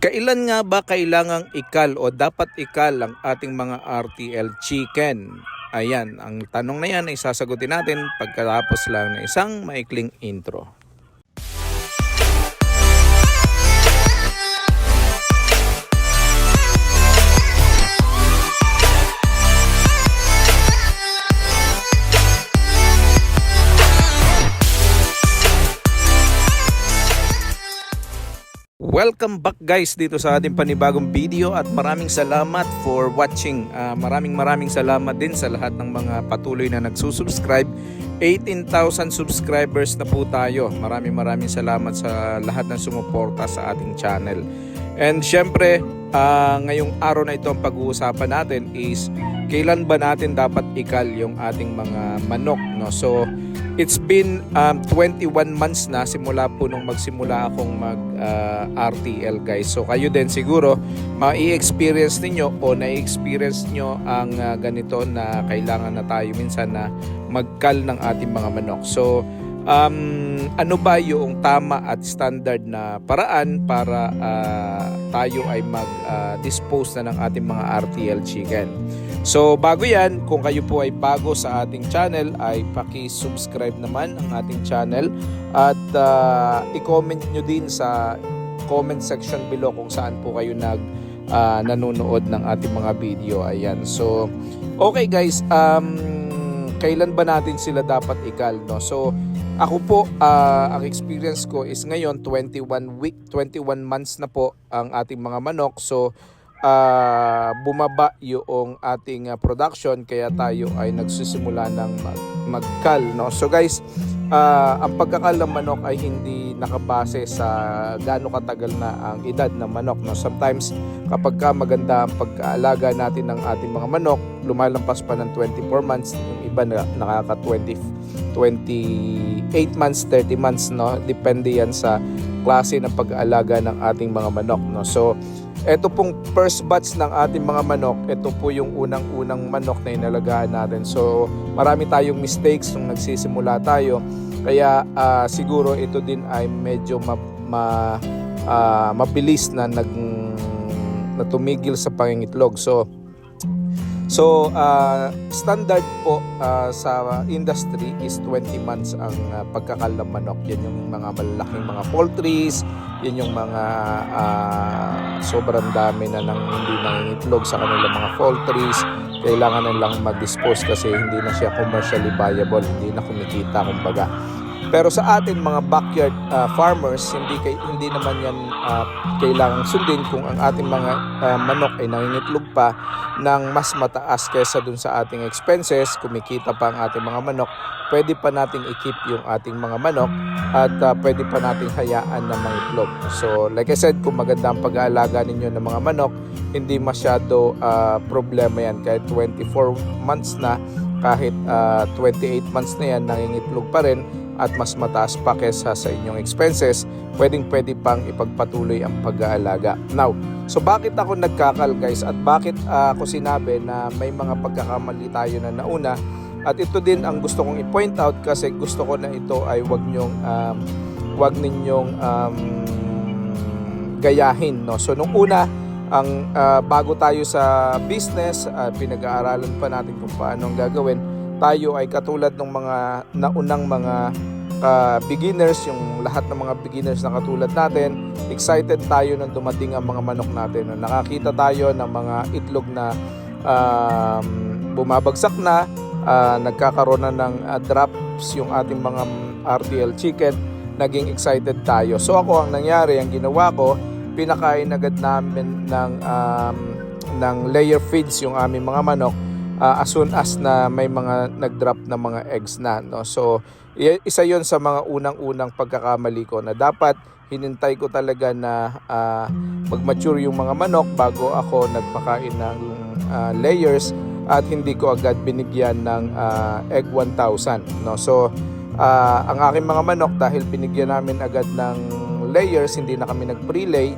Kailan nga ba kailangang ikal o dapat ikal ang ating mga RTL chicken? Ayan, ang tanong na yan ay sasagutin natin pagkatapos lang ng isang maikling intro. Welcome back guys dito sa ating panibagong video at maraming salamat for watching. Maraming salamat din sa lahat ng mga patuloy na nagsusubscribe. 18,000 subscribers na po tayo. Maraming salamat sa lahat ng sumuporta sa ating channel. And syempre, ngayong araw na ito ang pag-uusapan natin is kailan ba natin dapat ikal yung ating mga manok, no? So it's been 21 months na simula po nung magsimula akong mag RTL guys. So kayo din siguro mai-experience ninyo o na-experience nyo ang ganito na kailangan na tayo minsan na magkal ng ating mga manok. So ano ba yung tama at standard na paraan para tayo ay mag-dispose na ng ating mga RTL chicken? So bago yan, kung kayo po ay bago sa ating channel ay paki-subscribe naman ang ating channel at i-comment nyo din sa comment section below kung saan po kayo nanonood ng ating mga video. Ayan. So okay guys, kailan ba natin sila dapat ikal, no? So ako po, ang experience ko is ngayon 21 months na po ang ating mga manok. So bumaba yung ating production kaya tayo ay nagsisimula ng magkal, no? So guys, ang pagkakal ng manok ay hindi nakabase sa gaano katagal na ang edad ng manok, no? Sometimes kapag maganda ang pag-aalaga natin ng ating mga manok, lumalampas pa ng 24 months, yung iba nakaka 28 months, 30 months, no? Depende yan sa klase ng pag-aalaga ng ating mga manok, no? So ito pong first batch ng ating mga manok, ito po yung unang-unang manok na inalagaan natin. So marami tayong mistakes nung nagsisimula tayo. Kaya siguro ito din ay medyo mabilis na tumigil sa pangingitlog. So standard po sa industry is 20 months ang pagkakal ng manok. Yan yung mga malalaking mga poultries, yan yung mga sobrang dami na hindi nangingitlog sa kanilang mga poultries. Kailangan na lang mag-dispose kasi hindi na siya commercially viable, hindi na kumikita kumbaga. Pero sa atin mga backyard farmers, hindi naman yan kailangang sundin kung ang ating mga manok ay nangingitlog pa ng mas mataas kaysa dun sa ating expenses, kumikita pa ang ating mga manok, pwede pa nating i-keep yung ating mga manok at pwede pa nating hayaan na mangitlog. So like I said, kung maganda ang pag-aalaga ninyo ng mga manok, hindi masyado problema yan. Kahit 24 months na, kahit 28 months na yan, nangingitlog pa rin at mas mataas pa kesa sa inyong expenses, pwede pang ipagpatuloy ang pag-aalaga. Now, so bakit ako nagkakal guys at bakit ako sinabi na may mga pagkakamali tayo na nauna? At ito din ang gusto kong i-point out kasi gusto ko na ito ay wag ninyong gayahin, no? So nung una, ang bago tayo sa business, pinag-aaralan pa natin kung paano ang gagawin. Tayo ay katulad ng mga naunang mga beginners, yung lahat ng mga beginners na katulad natin, excited tayo nang dumating ang mga manok natin. No? Nakakita tayo ng mga itlog na bumabagsak na, nagkakaroon na ng drops yung ating mga RTL chicken, naging excited tayo. So ako, ang nangyari, ang ginawa ko, pinakain agad namin ng layer feeds yung aming mga manok as soon as na may mga nag-drop na mga eggs na, no? So isa yon sa mga unang-unang pagkakamali ko na dapat hinintay ko talaga na mag-mature yung mga manok bago ako nagpakain ng layers at hindi ko agad binigyan ng egg 1,000, no? So ang aking mga manok, dahil binigyan namin agad ng layers, hindi na kami nag-pre-lay,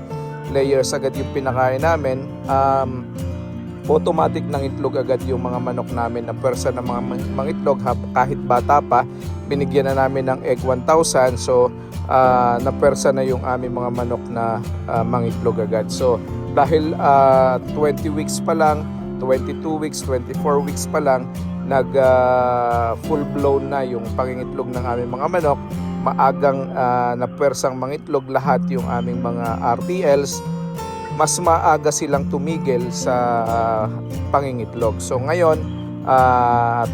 layers agad yung pinakain namin, automatic nang itlog agad yung mga manok namin na pwersa ng mga itlog kahit bata pa. Binigyan na namin ng egg 1,000. So napersa na yung aming mga manok na mangitlog agad. So dahil 20 weeks pa lang, 22 weeks, 24 weeks pa lang, full blown na yung pangingitlog ng aming mga manok. Maagang napersang mangitlog lahat yung aming mga RTLs. Mas maaga silang tumigil sa pangingitlog. So ngayon,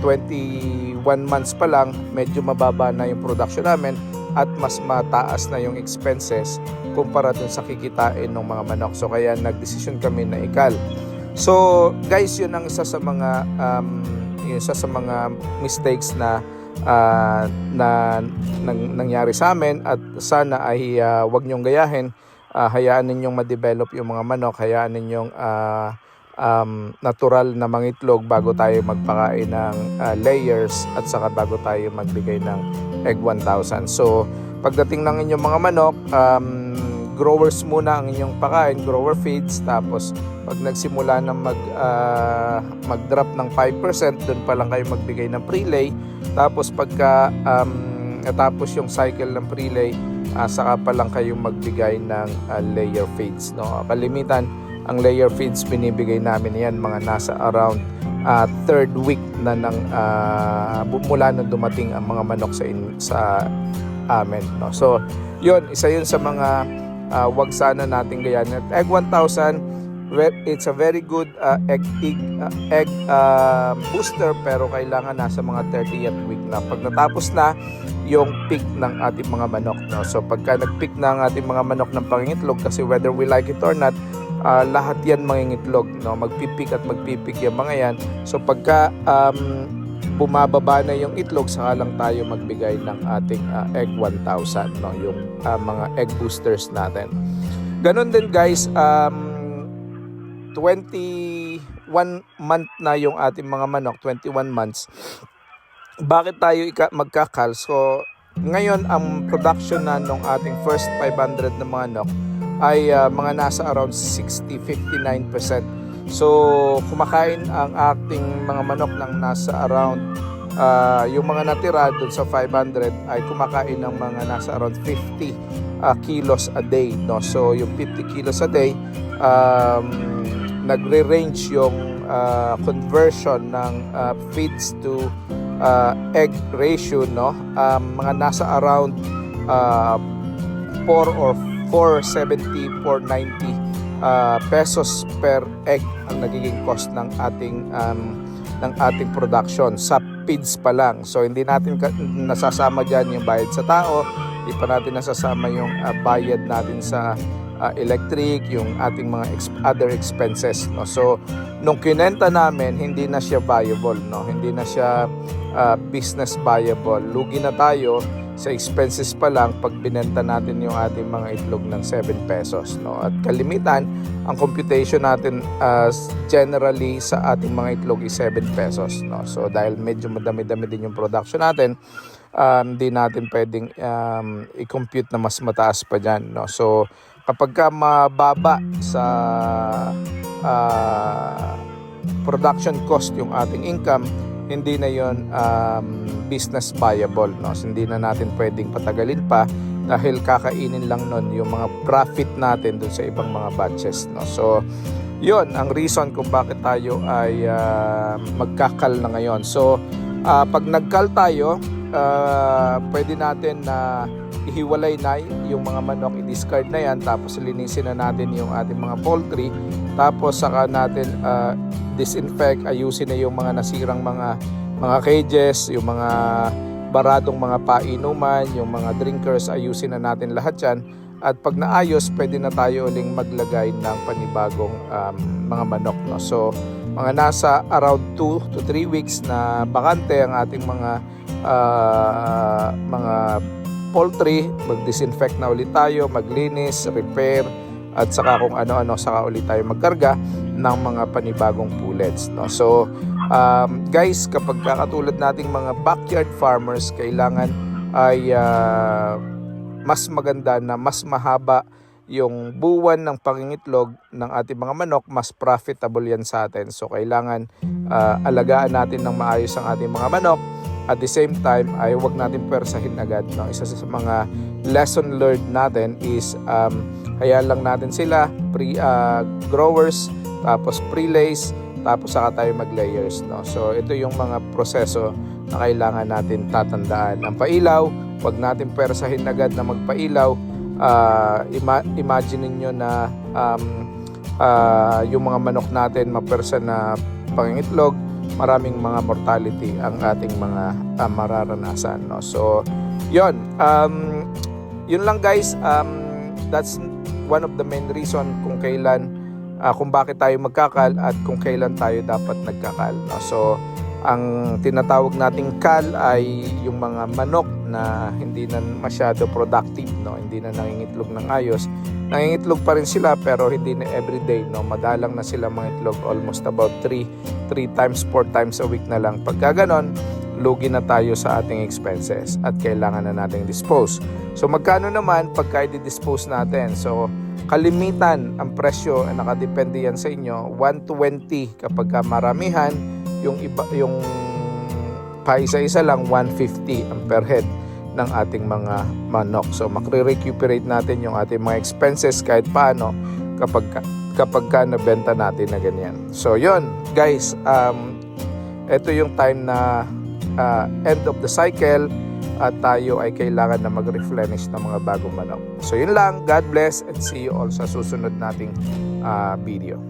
21 months pa lang, medyo mababa na yung production namin at mas mataas na yung expenses kumpara dun sa kikitain ng mga manok. So kaya nagdesisyon kami na ikal. So guys, yun ang isa sa mga mistakes na nangyari sa amin, at sana ay wag niyong gayahin. Hayaan ninyong ma-develop yung mga manok, hayaan ninyong natural na mangitlog bago tayo magpakain ng layers, at saka bago tayo magbigay ng egg 1,000. So pagdating ng inyong mga manok, growers muna ang inyong pakain, grower feeds. Tapos pag nagsimula na mag-drop ng 5%, doon pa lang kayo magbigay ng pre-lay. Tapos pagka natapos yung cycle ng pre-lay, saka pa lang kayo magbigay ng layer feeds, no? Kalimitan ang layer feeds binibigay namin yan mga nasa around third week na mula nang dumating ang mga manok sa amin, no? So yun, isa yun sa mga wag sana nating gayahin. Egg 1,000, it's a very good egg booster, pero kailangan nasa mga 30th week na. Pag natapos na yung peak ng ating mga manok, no? So pagka nag-peak na ang ating mga manok ng pangingitlog, kasi whether we like it or not, lahat yan mangingitlog, no? Magpipik at magpipik yung mga yan. So pagka bumababa na yung itlog, saka lang tayo magbigay ng ating egg 1,000, no? Yung mga egg boosters natin. Ganon din guys, 21 month na yung ating mga manok, 21 months. Bakit tayo magkakal? So ngayon ang production na nung ating first 500 na manok ay mga nasa around 59%. So kumakain ang ating mga manok ng nasa around yung mga natira doon sa 500 ay kumakain ng mga nasa around 50 kilos a day, no? So yung 50 kilos a day, nagre-range yung conversion ng feeds to egg ratio, no? Mga nasa around 4 or 470, 490 pesos per egg ang nagiging cost ng ating production sa feeds pa lang. So hindi natin nasasama diyan yung bayad sa tao, hindi pa natin nasasama yung bayad natin sa electric, yung ating mga other expenses, no? So nung kinenta namin, hindi na siya viable, no? Hindi na siya business viable. Lugi na tayo sa expenses pa lang pag binenta natin yung ating mga itlog ng 7 pesos, no? At kalimitan ang computation natin generally sa ating mga itlog is 7 pesos, no? So dahil medyo madami-dami din yung production natin, hindi natin pwedeng i-compute na mas mataas pa dyan, no? So kapag ka mababa sa production cost yung ating income, hindi na yon business viable, no? So, hindi na natin pwedeng patagalin pa dahil kakainin lang nun yung mga profit natin dun sa ibang mga batches, no? So yon ang reason kung bakit tayo ay magkakal na ngayon. So pag nagkal tayo, pwede natin na ihiwalay na yung mga manok, i-discard na yan, tapos linisin na natin yung ating mga poultry, tapos saka natin disinfect, ayusin na yung mga nasirang mga cages, yung mga baradong mga painuman, yung mga drinkers, ayusin na natin lahat yan. At pag naayos, pwede na tayo uling maglagay ng panibagong mga manok, no? So mga nasa around 2 to 3 weeks na bakante ang ating mga poultry, mag-disinfect na ulit tayo, maglinis, repair, at saka kung ano-ano, saka ulit tayo magkarga ng mga panibagong pullets, no? So guys, kapag katulad nating mga backyard farmers, kailangan ay mas maganda na mas mahaba yung buwan ng pangingitlog ng ating mga manok, mas profitable yan sa atin. So kailangan alagaan natin ng maayos ang ating mga manok. At the same time ay huwag natin persahin agad, no? Isa sa mga lesson learned natin is hayaan lang natin sila growers, tapos pre-lace, tapos saka tayo mag-layers, no? So ito yung mga proseso na kailangan natin tatandaan. Ang pailaw, huwag natin persahin agad na magpailaw. Imagine niyo na yung mga manok natin mapersa na pangingitlog, maraming mga mortality ang ating mga mararanasan, no? So yun lang guys. That's one of the main reason kung bakit tayo magkakal at kung kailan tayo dapat nagkakal, no? So ang tinatawag nating kal ay yung mga manok na hindi na masyado productive, no? Hindi na nangingitlog ng ayos. Nangingitlog pa rin sila pero hindi na everyday, no? Madalang na sila mangitlog, almost about 3 times, 4 times a week na lang. Pagka ganon, lugi na tayo sa ating expenses at kailangan na nating dispose. So magkano naman pagka i-dispose natin? So kalimitan ang presyo, nakadepende yan sa inyo, 120 kapag maramihan, yung paisa-isa lang 150 ang per head ng ating mga manok. So makre-recuperate natin yung ating mga expenses kahit paano kapag nabenta natin na ganyan. So yun guys, ito yung time na end of the cycle at tayo ay kailangan na mag-replenish ng mga bagong manok. So yun lang, God bless and see you all sa susunod nating video.